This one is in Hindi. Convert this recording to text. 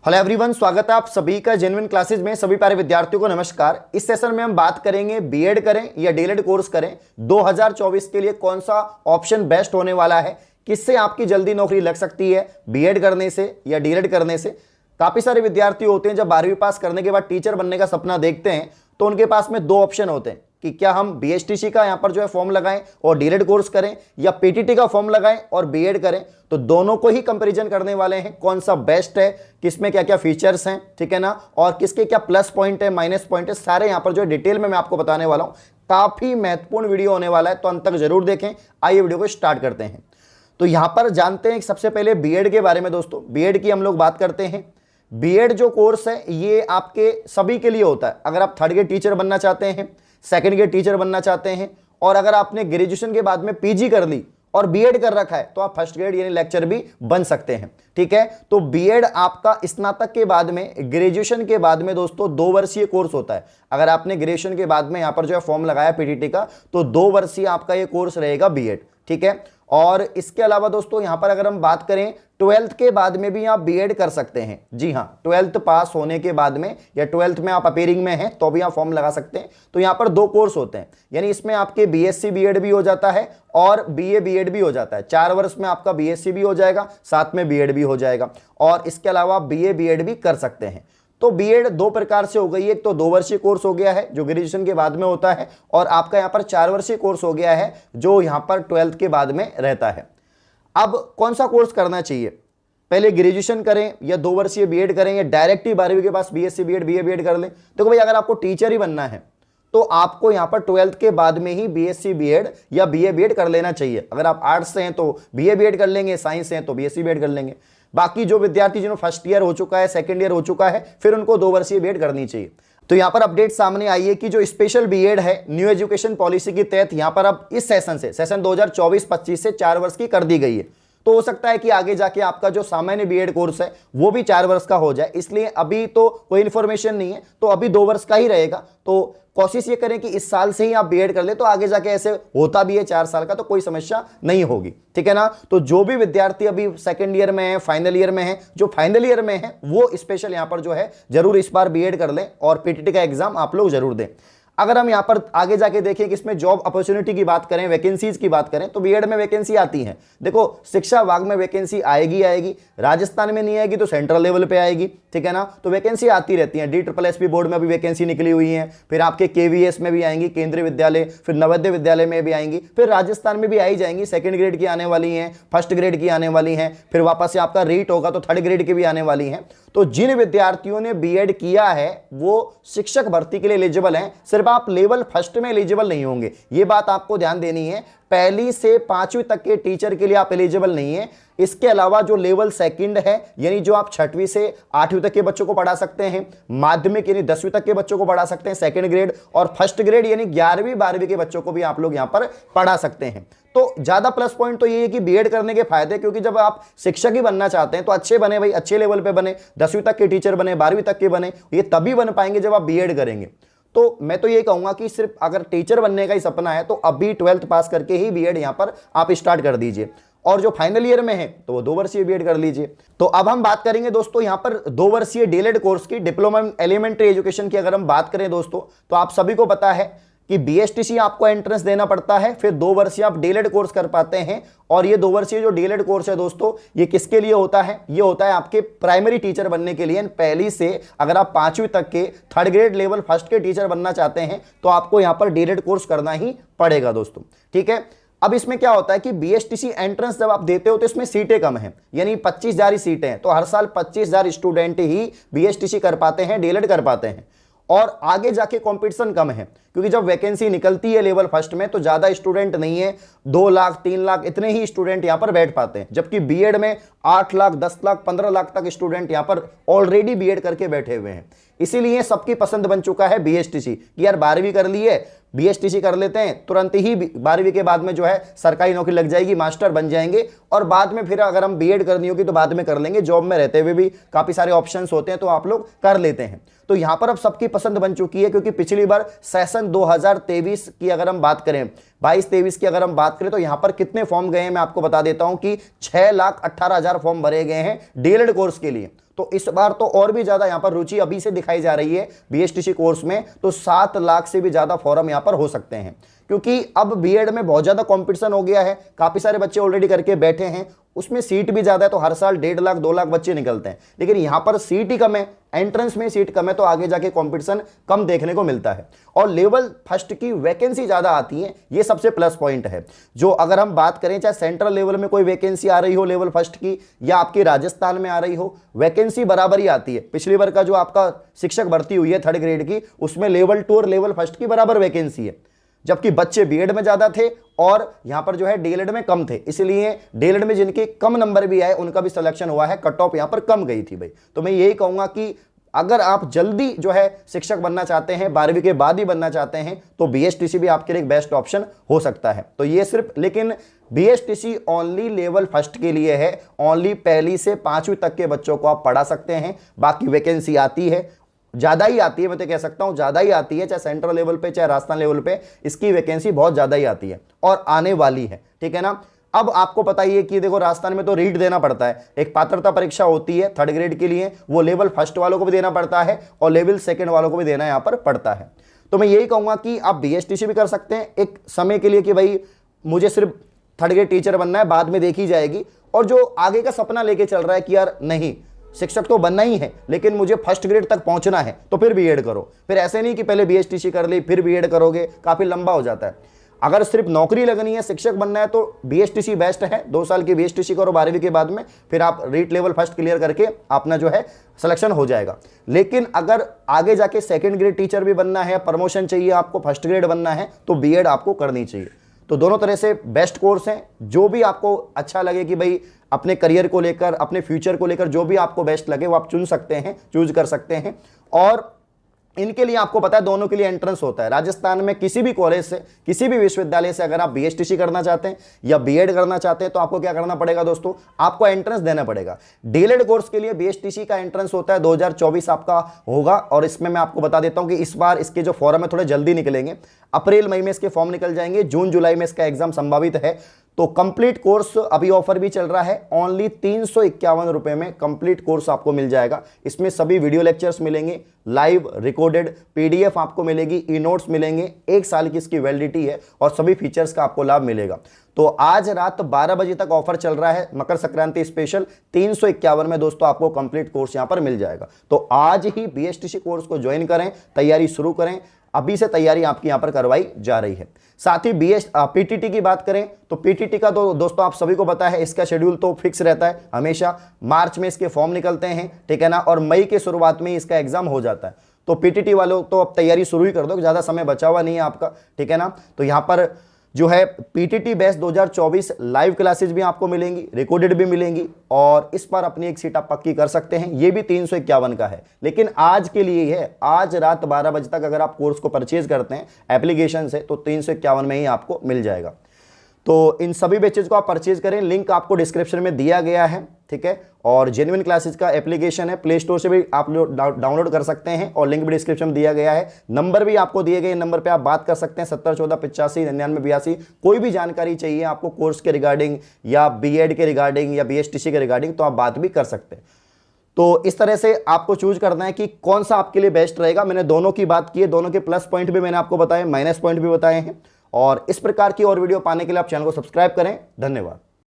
हेलो एवरीवन, स्वागत है आप सभी का जेन्युइन क्लासेज में। सभी प्यारे विद्यार्थियों को नमस्कार। इस सेशन में हम बात करेंगे बीएड करें या डीएलएड कोर्स करें, 2024 के लिए कौन सा ऑप्शन बेस्ट होने वाला है, किससे आपकी जल्दी नौकरी लग सकती है, बीएड करने से या डीएलएड करने से। काफी सारे विद्यार्थी होते हैं जब 12वीं पास करने के बाद टीचर बनने का सपना देखते हैं तो उनके पास में दो ऑप्शन होते हैं कि क्या हम बीएसटीसी का यहाँ पर जो है फॉर्म लगाएं और डीएलएड कोर्स करें या पीटीटी का फॉर्म लगाएं और बीएड करें। तो दोनों को ही कंपैरिजन करने वाले हैं, कौन सा बेस्ट है, किसमें क्या क्या फीचर्स हैं, ठीक है ना, और किसके क्या प्लस पॉइंट है, माइनस पॉइंट है, सारे यहाँ पर जो डिटेल में मैं आपको बताने वाला हूँ। काफी महत्वपूर्ण वीडियो होने वाला है, तो अंत तक जरूर देखें। आइए वीडियो को स्टार्ट करते हैं। तो यहाँ पर जानते हैं सबसे पहले बीएड के बारे में। दोस्तों बीएड की हम लोग बात करते हैं। बीएड जो कोर्स है ये आपके सभी के लिए होता है। अगर आप थर्ड ग्रेड टीचर बनना चाहते हैं, सेकंड ग्रेड टीचर बनना चाहते हैं, और अगर आपने ग्रेजुएशन के बाद में पीजी कर ली और बीएड कर रखा है तो आप फर्स्ट ग्रेड यानी लेक्चर भी बन सकते हैं, ठीक है। तो बीएड आपका स्नातक के बाद में, ग्रेजुएशन के बाद में दोस्तों 2 वर्षीय कोर्स होता है। अगर आपने ग्रेजुएशन के बाद में यहाँ पर जो है फॉर्म लगाया पीटीटी का तो 2 वर्षीय आपका ये कोर्स रहेगा बीएड, ठीक है। और इसके अलावा दोस्तों यहाँ पर अगर हम बात करें 12th के बाद में भी आप बीएड कर सकते हैं। जी हाँ, 12th पास होने के बाद में या 12th में आप अपेयरिंग में हैं तो भी आप फॉर्म लगा सकते हैं। तो यहाँ पर 2 कोर्स होते हैं, यानी इसमें आपके बीएससी बीएड भी हो जाता है और बीए बीएड भी हो जाता है। 4 वर्ष में आपका बीएससी भी हो जाएगा, साथ में बीएड भी हो जाएगा, और इसके अलावा बीए बीएड भी कर सकते हैं। तो बीएड 2 प्रकार से हो गई है। एक तो 2 वर्षीय कोर्स हो गया है जो ग्रेजुएशन के बाद में होता है, और आपका यहाँ पर 4 वर्षीय कोर्स हो गया है जो यहाँ पर 12th के बाद में रहता है। अब कौन सा कोर्स करना चाहिए, पहले ग्रेजुएशन करें या 2 वर्षीय बीएड करें या डायरेक्ट ही 12वीं के पास बीएससी बीएड बीए बीएड कर लें। देखो भाई, अगर आपको टीचर ही बनना है तो आपको यहाँ पर 12th के बाद में ही बीएससी बीएड या बीए बीएड कर लेना चाहिए। अगर आप आर्ट्स से हैं तो बीए बीएड कर लेंगे, साइंस से हैं तो बीएससी बीएड कर लेंगे। बाकी जो विद्यार्थी जिन्होंने फर्स्ट ईयर हो चुका है, सेकंड ईयर हो चुका है, फिर उनको 2 वर्षीय बीएड करनी चाहिए। तो यहाँ पर अपडेट सामने आई है कि जो स्पेशल बीएड है न्यू एजुकेशन पॉलिसी के तहत यहाँ पर अब इस सेशन 2024-25 से 4 वर्ष की कर दी गई है। तो हो सकता है कि आगे जाके आपका जो सामान्य बीएड कोर्स है वो भी 4 वर्ष का हो जाए, इसलिए अभी तो कोई इन्फॉर्मेशन नहीं है, तो अभी 2 वर्ष का ही रहेगा। तो कोशिश ये करें कि इस साल से ही आप बीएड कर ले, तो आगे जाके ऐसे होता भी है 4 साल का तो कोई समस्या नहीं होगी, ठीक है ना। तो जो भी विद्यार्थी अभी सेकंड ईयर में है, फाइनल ईयर में है, जो फाइनल ईयर में है वो स्पेशल यहाँ पर जो है जरूर इस बार बीएड कर लें और पीटीटी का एग्जाम आप लोग जरूर दें। अगर हम यहाँ पर आगे जाके देखें कि इसमें जॉब अपॉर्चुनिटी की बात करें, वैकेंसीज की बात करें, तो बीएड में वैकेंसी आती है। देखो, शिक्षा विभाग में वैकेंसी आएगी, राजस्थान में नहीं आएगी तो सेंट्रल लेवल पे आएगी, ठीक है ना। तो वैकेंसी आती रहती है। DSSP बोर्ड में भी वैकेंसी निकली हुई है, फिर आपके KVS में भी आएंगी, केंद्रीय विद्यालय, फिर नवोदय विद्यालय में भी आएंगी, फिर राजस्थान में भी आई जाएंगी। सेकंड ग्रेड की आने वाली हैं, फर्स्ट ग्रेड की आने वाली हैं, फिर वापस से आपका रीट होगा तो थर्ड ग्रेड की भी आने वाली हैं। तो जिन विद्यार्थियों ने बीएड किया है वो शिक्षक भर्ती के लिए एलिजिबल हैं। सिर्फ आप लेवल फर्स्ट में एलिजिबल नहीं होंगे, ये बात आपको ध्यान देनी है। 1ली से 5वीं तक के टीचर के लिए आप एलिजिबल नहीं है। इसके अलावा जो लेवल सेकंड है, यानी जो आप 6वीं से 8वीं तक के बच्चों को पढ़ा सकते हैं, माध्यमिक यानी 10वीं तक के बच्चों को पढ़ा सकते हैं सेकंड ग्रेड, और फर्स्ट ग्रेड यानी 11वीं 12वीं के बच्चों को भी आप लोग यहां पर पढ़ा सकते हैं। तो ज्यादा प्लस पॉइंट तो ये है कि बीएड करने के फायदे, क्योंकि जब आप शिक्षक ही बनना चाहते हैं तो अच्छे बने भाई, अच्छे लेवल पे बने, 10वीं तक के टीचर बने, 12वीं तक के बने, ये तभी बन पाएंगे जब आप बीएड करेंगे। तो मैं तो ये कहूंगा कि सिर्फ अगर टीचर बनने का ही सपना है तो अभी 12th पास करके ही बीएड यहां पर आप स्टार्ट कर दीजिए, और जो फाइनल ईयर में है तो वो 2 वर्षीय बीएड कर लीजिए। तो अब हम बात करेंगे दोस्तों यहाँ पर 2 वर्षीय डीएलएड कोर्स की, डिप्लोमा इन एलिमेंट्री एजुकेशन की। अगर हम बात करें दोस्तों तो आप सभी को पता है कि बीएसटीसी आपको एंट्रेंस देना पड़ता है, फिर 2 वर्षीय आप डीएलएड कोर्स कर पाते हैं। और ये 2 वर्षीय जो डीएलएड कोर्स है दोस्तों, ये किसके लिए होता है, ये होता है आपके प्राइमरी टीचर बनने के लिए। 1ली से अगर आप 5वीं तक के थर्ड ग्रेड लेवल फर्स्ट के टीचर बनना चाहते हैं तो आपको यहाँ पर डीएलएड कोर्स करना ही पड़ेगा दोस्तों, ठीक है। अब इसमें क्या होता है कि बीएसटीसी एंट्रेंस जब आप देते हो तो इसमें सीटें कम हैं, यानी 25,000 ही सीटें हैं। तो हर साल 25,000 स्टूडेंट ही बीएसटीसी कर पाते हैं, डीएलएड कर पाते हैं, और आगे जाके कंपटीशन कम है, क्योंकि जब वैकेंसी निकलती है लेवल फर्स्ट में तो ज्यादा स्टूडेंट नहीं है, 2 लाख 3 लाख इतने ही स्टूडेंट यहां पर बैठ पाते हैं। जबकि बीएड में 8 लाख 10 लाख 15 लाख तक स्टूडेंट यहां पर ऑलरेडी बीएड करके बैठे हुए हैं। इसीलिए सबकी पसंद बन चुका है बीएसटीसी कि यार 12वीं कर ली है, बीएसटीसी कर लेते हैं, तुरंत ही 12वीं के बाद में जो है सरकारी नौकरी लग जाएगी, मास्टर बन जाएंगे, और बाद में फिर अगर हम बीएड करनी होगी तो बाद में कर लेंगे। जॉब में रहते हुए भी काफी सारे ऑप्शंस होते हैं तो आप लोग कर लेते हैं। तो यहां पर अब सबकी पसंद बन चुकी है, क्योंकि पिछली बार सेशन 2023 की अगर हम बात करें, 22-23 की अगर हम बात करें तो यहां पर कितने फॉर्म गए हैं मैं आपको बता देता हूं कि 6,18,000 फॉर्म भरे गए हैं डीएलएड कोर्स के लिए। तो इस बार तो और भी ज्यादा यहां पर रुचि अभी से दिखाई जा रही है बीएसटीसी कोर्स में, तो 7 लाख से भी ज्यादा फॉर्म यहां पर हो सकते हैं, क्योंकि अब बीएड में बहुत ज्यादा कंपटीशन हो गया है, काफी सारे बच्चे ऑलरेडी करके बैठे हैं, उसमें सीट भी ज्यादा है, तो हर साल 1.5 लाख 2 लाख बच्चे निकलते हैं, लेकिन यहां पर सीट ही कम है, एंट्रेंस में सीट कम है, तो आगे जाके कंपटीशन कम देखने को मिलता है और लेवल फर्स्ट की वैकेंसी ज्यादा आती है, ये सबसे प्लस पॉइंट है। जो अगर हम बात करें चाहे सेंट्रल लेवल में कोई वैकेंसी आ रही हो लेवल फर्स्ट की या आपकी राजस्थान में आ रही हो, वैकेंसी बराबर ही आती है। पिछली बार का जो आपका शिक्षक भर्ती हुई है 3rd ग्रेड की, उसमें लेवल 2 और लेवल फर्स्ट की बराबर वैकेंसी है, जबकि बच्चे बीएड में ज्यादा थे और यहां पर जो है डीएलएड में कम थे, इसलिए डीएलएड में जिनके कम नंबर भी आए उनका भी सिलेक्शन हुआ है, कट ऑफ यहां पर कम गई थी भाई। तो मैं यही कहूंगा कि अगर आप जल्दी जो है शिक्षक बनना चाहते हैं, 12वीं के बाद ही बनना चाहते हैं, तो बीएसटीसी भी आपके लिए एक बेस्ट ऑप्शन हो सकता है। तो ये सिर्फ, लेकिन बीएसटीसी ओनली लेवल फर्स्ट के लिए है, ओनली 1ली से 5वीं तक के बच्चों को आप पढ़ा सकते हैं, बाकी वैकेंसी आती है, ज्यादा ही आती है, मैं तो कह सकता हूं ज्यादा ही आती है, चाहे सेंट्रल लेवल पे चाहे राजस्थान लेवल पे इसकी वैकेंसी बहुत ज्यादा ही आती है और आने वाली है, ठीक है ना। अब आपको पता ही है कि देखो राजस्थान में तो रीट देना पड़ता है, एक पात्रता परीक्षा होती है 3rd ग्रेड के लिए, वो लेवल फर्स्ट वालों को भी देना पड़ता है और लेवल 2nd वालों को भी देना यहां पर पड़ता है। तो मैं यही कहूंगा कि आप बीएसटीसी भी कर सकते हैं एक समय के लिए कि भाई मुझे सिर्फ 3rd ग्रेड टीचर बनना है, बाद में देखी जाएगी, और जो आगे का सपना लेके चल रहा है कि यार नहीं शिक्षक तो बनना ही है लेकिन मुझे 1st ग्रेड तक पहुंचना है, तो फिर बीएड करो। फिर ऐसे नहीं कि पहले बीएसटीसी कर ली फिर बीएड करोगे, काफी लंबा हो जाता है। अगर सिर्फ नौकरी लगनी है, शिक्षक बनना है, तो बीएसटीसी बेस्ट है, 2 साल की बीएसटीसी करो 12वीं के बाद में, फिर आप रीट लेवल फर्स्ट क्लियर करके अपना जो है सिलेक्शन हो जाएगा। लेकिन अगर आगे जाके 2nd ग्रेड टीचर भी बनना है, प्रमोशन चाहिए आपको, 1st ग्रेड बनना है, तो बीएड आपको करनी चाहिए। तो दोनों तरह से बेस्ट कोर्स हैं, जो भी आपको अच्छा लगे कि भाई अपने करियर को लेकर, अपने फ्यूचर को लेकर जो भी आपको बेस्ट लगे वो आप चुन सकते हैं, चूज कर सकते हैं। और इनके लिए आपको पता है दोनों के लिए एंट्रेंस होता है। राजस्थान में किसी भी कॉलेज से, किसी भी विश्वविद्यालय से अगर आप बीएसटीसी करना चाहते हैं या बीएड करना चाहते हैं, तो आपको क्या करना पड़ेगा दोस्तों, आपको एंट्रेंस देना पड़ेगा। डीएलएड कोर्स के लिए बीएसटीसी का एंट्रेंस होता है 2024 आपका होगा, और इसमें मैं आपको बता देता हूं कि इस बार इसके जो फॉर्म है थोड़े जल्दी निकलेंगे, अप्रैल मई में इसके फॉर्म निकल जाएंगे, जून जुलाई में इसका एग्जाम संभावित है। तो कंप्लीट कोर्स अभी ऑफर भी चल रहा है, ओनली 351 रुपए में कंप्लीट कोर्स आपको मिल जाएगा। इसमें सभी वीडियो लेक्चर्स मिलेंगे, लाइव रिकॉर्डेड पीडीएफ आपको मिलेगी, ई नोट्स मिलेंगे, 1 साल की इसकी वैलिडिटी है और सभी फीचर्स का आपको लाभ मिलेगा। तो आज रात 12 बजे तक ऑफर चल रहा है, मकर संक्रांति स्पेशल 351 में दोस्तों आपको कंप्लीट कोर्स यहां पर मिल जाएगा। तो आज ही बीएसटीसी कोर्स को ज्वाइन करें, तैयारी शुरू करें, अभी से तैयारी आपकी यहां पर करवाई जा रही है। साथ ही पीटीटी की बात करें तो पीटीटी का तो दोस्तों आप सभी को पता है, इसका शेड्यूल तो फिक्स रहता है हमेशा, मार्च में इसके फॉर्म निकलते हैं, ठीक है ना, और मई के शुरुआत में इसका एग्जाम हो जाता है। तो पीटीटी वालों तो अब तैयारी शुरू ही कर दो, ज्यादा समय बचा हुआ नहीं है आपका, ठीक है ना। तो यहां पर जो है पीटीटी बेस्ट 2024 लाइव क्लासेज भी आपको मिलेंगी, रिकॉर्डेड भी मिलेंगी, और इस बार अपनी एक सीट आप पक्की कर सकते हैं। ये भी 351 का है, लेकिन आज के लिए ही है, आज रात 12 बजे तक अगर आप कोर्स को परचेज करते हैं एप्लीकेशन से तो 351 में ही आपको मिल जाएगा। तो इन सभी बैचेज को आप परचेज करें, लिंक आपको डिस्क्रिप्शन में दिया गया है, ठीक है। और जेन्युइन क्लासेज का एप्लीकेशन है, प्ले स्टोर से भी आप लोग डाउनलोड कर सकते हैं और लिंक भी डिस्क्रिप्शन में दिया गया है। नंबर भी आपको दिए गए नंबर पे आप बात कर सकते हैं, 7014859982। कोई भी जानकारी चाहिए आपको कोर्स के रिगार्डिंग या बीएड के रिगार्डिंग या बीएसटीसी के रिगार्डिंग, तो आप बात भी कर सकते हैं। तो इस तरह से आपको चूज करना है कि कौन सा आपके लिए बेस्ट रहेगा। मैंने दोनों की बात की है, दोनों के प्लस पॉइंट भी मैंने आपको बताए, माइनस पॉइंट भी बताए हैं। और इस प्रकार की और वीडियो पाने के लिए आप चैनल को सब्सक्राइब करें। धन्यवाद।